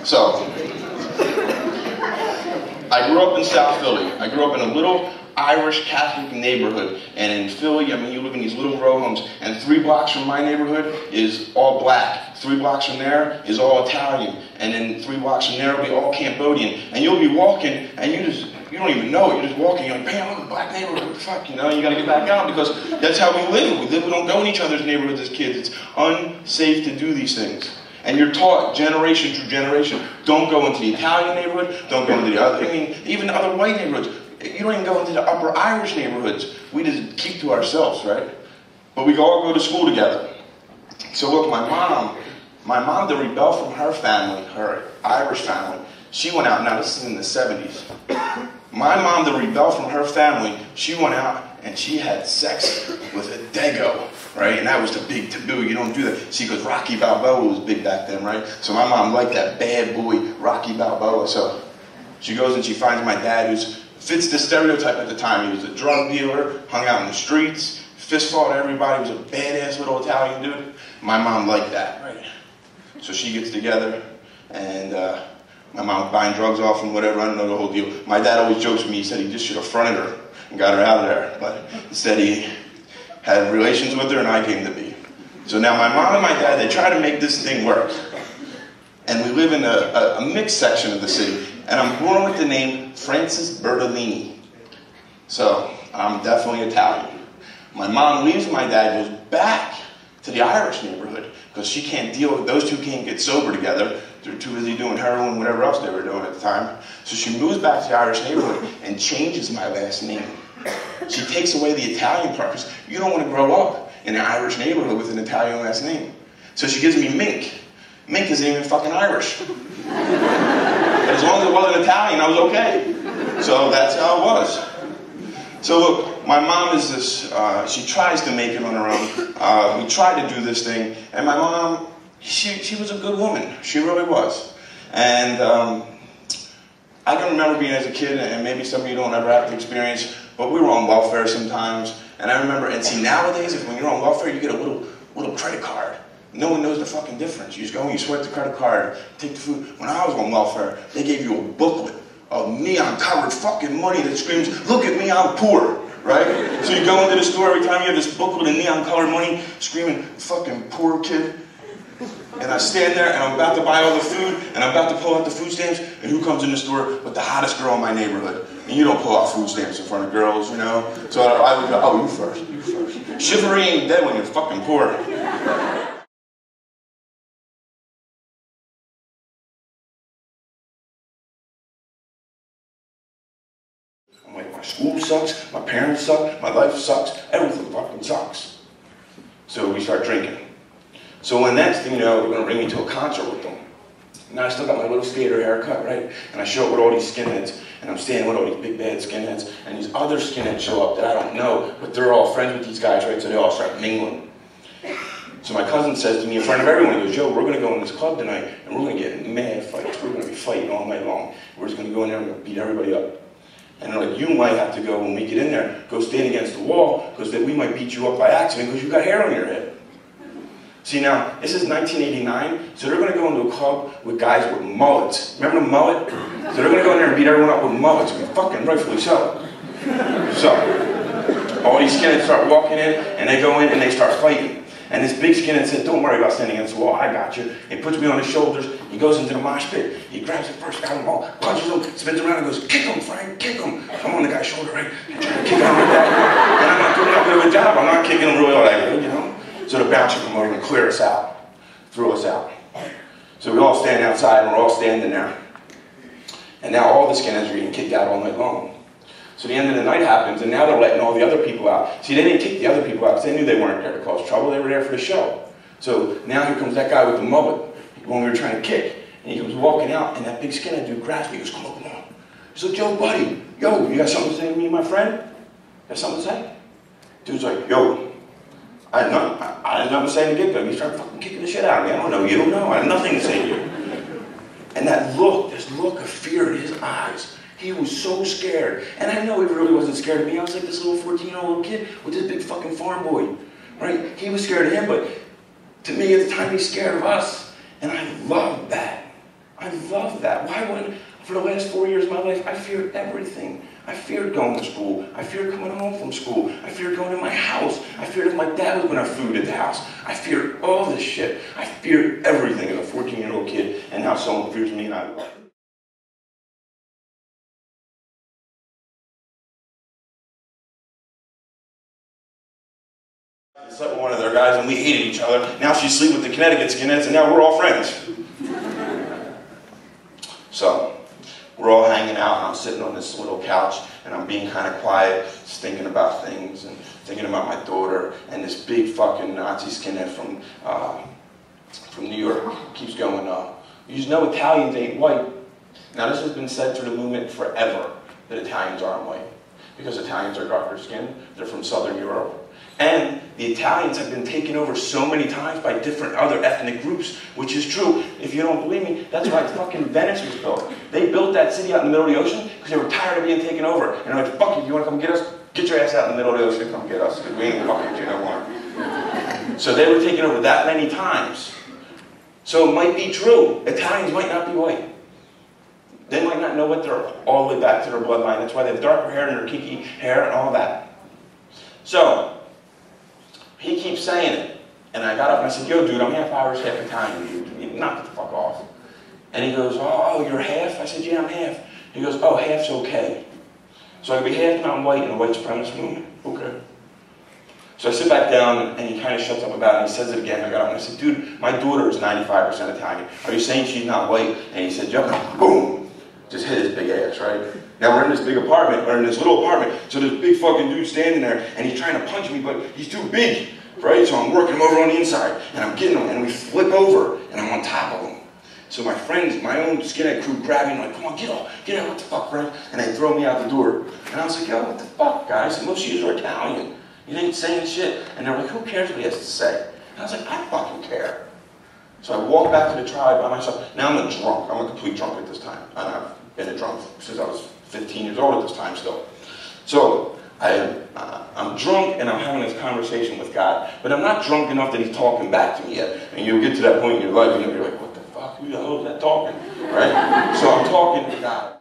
So, I grew up in South Philly. I grew up in a little Irish Catholic neighborhood. And in Philly, I mean, you live in these little row homes, and 3 blocks from my neighborhood is all black. 3 blocks from there is all Italian. And then 3 blocks from there will be all Cambodian. And you'll be walking, and you don't even know it. You're just walking, you're like, man, look at the black neighborhood. What the fuck, you know? You gotta get back out because that's how we live. We don't go in each other's neighborhoods as kids. It's unsafe to do these things. And you're taught generation through generation, don't go into the Italian neighborhood, don't go into the other, I mean, even the other white neighborhoods. You don't even go into the upper Irish neighborhoods. We just keep to ourselves, right? But we all go to school together. So look, my mom to rebel from her family, her Irish family, she went out, now this is in the 70s. My mom to rebel from her family, she went out and she had sex with a Dago, right? And that was the big taboo, you don't do that. See, because Rocky Balboa was big back then, right? So my mom liked that bad boy, Rocky Balboa. So she goes and she finds my dad who fits the stereotype at the time. He was a drug dealer, hung out in the streets, fist fought everybody, was a badass little Italian dude. My mom liked that, right? So she gets together and my mom buying drugs off and whatever, I don't know the whole deal. My dad always jokes with me, he said he just should have fronted her and got her out of there. But instead he had relations with her and I came to be. So now my mom and my dad, they try to make this thing work. And we live in a mixed section of the city. And I'm born with the name Francis Bertolini. So I'm definitely Italian. My mom leaves my dad, goes back to the Irish neighborhood because she can't deal with, those two can't get sober together. They're too busy doing heroin, whatever else they were doing at the time. So she moves back to the Irish neighborhood and changes my last name. She takes away the Italian part because you don't want to grow up in an Irish neighborhood with an Italian last name. So she gives me Meeink. Meeink isn't even fucking Irish. But as long as it wasn't Italian, I was okay. So that's how it was. So look, my mom is this, she tries to make it on her own. We tried to do this thing, and my mom, she was a good woman. She really was. And I can remember being as a kid, and maybe some of you don't ever have the experience, but we were on welfare sometimes. And I remember, and see nowadays, when you're on welfare, you get a little credit card. No one knows the fucking difference. You just go and you swipe the credit card, take the food. When I was on welfare, they gave you a booklet of neon-covered fucking money that screams, look at me, I'm poor, right? So you go into the store, every time you have this booklet of neon-colored money, screaming, fucking poor kid. And I stand there, and I'm about to buy all the food, and I'm about to pull out the food stamps, and who comes in the store with the hottest girl in my neighborhood? And you don't pull out food stamps in front of girls, you know? So I would go, oh, you first, you first. Chivalry ain't dead when you're fucking poor. I'm like, my school sucks, my parents suck, my life sucks, everything fucking sucks. So we start drinking. So when next thing you know, they're gonna bring me to a concert with them. Now I still got my little skater haircut, right? And I show up with all these skinheads, and I'm standing with all these big bad skinheads, and these other skinheads show up that I don't know, but they're all friends with these guys, right? So they all start mingling. So my cousin says to me in front of everyone, he goes, yo, we're gonna go in this club tonight, and we're gonna get in mad fights. We're gonna be fighting all night long. We're just gonna go in there and we're gonna beat everybody up. And they're like, you might have to go, when we get in there, go stand against the wall, because we might beat you up by accident because you got hair on your head. See now, this is 1989, so they're going to go into a club with guys with mullets. Remember the mullet? So they're going to go in there and beat everyone up with mullets, and fucking rightfully so. So, all these skinheads start walking in, and they go in and they start fighting. And this big skinhead said, don't worry about standing against the wall, I got you. He puts me on his shoulders, he goes into the mosh pit, he grabs the first guy on the wall, punches him, spins around and goes, kick him, Frank, kick him. I'm on the guy's shoulder, right? I'm trying to kick him like that. And I'm not doing that good of a job, I'm not kicking him really all that good, you know? So the bouncer come over and clear us out, threw us out. So we all stand outside and we're all standing there. And now all the skinheads are getting kicked out all night long. So the end of the night happens, and now they're letting all the other people out. See, they didn't kick the other people out because they knew they weren't there to cause trouble. They were there for the show. So now here comes that guy with the mullet when we were trying to kick. And he comes walking out, and that big skinhead dude grabs me. He goes, come on, come on. He's like, yo, buddy. Yo, you got something to say to me, my friend? Got something to say? Dude's like, yo, I had nothing to say to get there. He started fucking kicking the shit out of me. I don't know. You don't know. I had nothing to say to you. And that look, this look of fear in his eyes. He was so scared. And I know he really wasn't scared of me. I was like this little 14-year-old little kid with this big fucking farm boy. Right? He was scared of him, but to me at the time he's scared of us. And I loved that. I love that. Why would, for the last 4 years of my life, I feared everything. I feared going to school. I feared coming home from school. I feared going to my house. I feared if my dad was going to have food at the house. I feared all this shit. I feared everything as a 14-year-old kid, and now someone fears me and I love it. I slept with one of their guys and we hated each other. Now she's sleeping with the Connecticut skinheads and now we're all friends. So, we're all hanging out and I'm sitting on this little couch and I'm being kind of quiet, just thinking about things and thinking about my daughter, and this big fucking Nazi skinhead from New York keeps going, you just know Italians ain't white. Now this has been said through the movement forever, that Italians aren't white. Because Italians are darker skinned, they're from Southern Europe. And the Italians have been taken over so many times by different other ethnic groups, which is true. If you don't believe me, that's why fucking Venice was built. They built that city out in the middle of the ocean because they were tired of being taken over. And they're like, fuck it, you want to come get us? Get your ass out in the middle of the ocean and come get us, because we ain't fucking with you no more. So they were taken over that many times. So it might be true. Italians might not be white. They might not know what they're all the way back to their bloodline. That's why they have darker hair and their kinky hair and all that. So, he keeps saying it. And I got up and I said, yo dude, I'm half Irish, half Italian, dude. Knock the fuck off. And he goes, oh, you're half? I said, yeah, I'm half. He goes, oh, half's okay. So I could be half non-white in the white supremacist movement? Okay. So I sit back down and he kind of shuts up about it and he says it again. I got up and I said, dude, my daughter is 95% Italian. Are you saying she's not white? And he said, yep, boom. Just hit his big ass, right? Now we're in this big apartment, or in this little apartment, so this big fucking dude standing there, and he's trying to punch me, but he's too big, right? So I'm working him over on the inside, and I'm getting him, and we flip over, and I'm on top of him. So my friends, my own skinhead crew grab me, and like, come on, get out, what the fuck, friend? And they throw me out the door. And I was like, yo, what the fuck, guys? And most of you are Italian. You ain't saying shit. And they're like, who cares what he has to say? And I was like, I fucking care. So I walk back to the tribe by myself. Now I'm a drunk. I'm a complete drunk at this time. And I've been a drunk since I was 15 years old at this time still. So I'm drunk and I'm having this conversation with God, but I'm not drunk enough that he's talking back to me yet. And you'll get to that point in your life and you'll be like, what the fuck? Who the hell is that talking? Right? So I'm talking to God.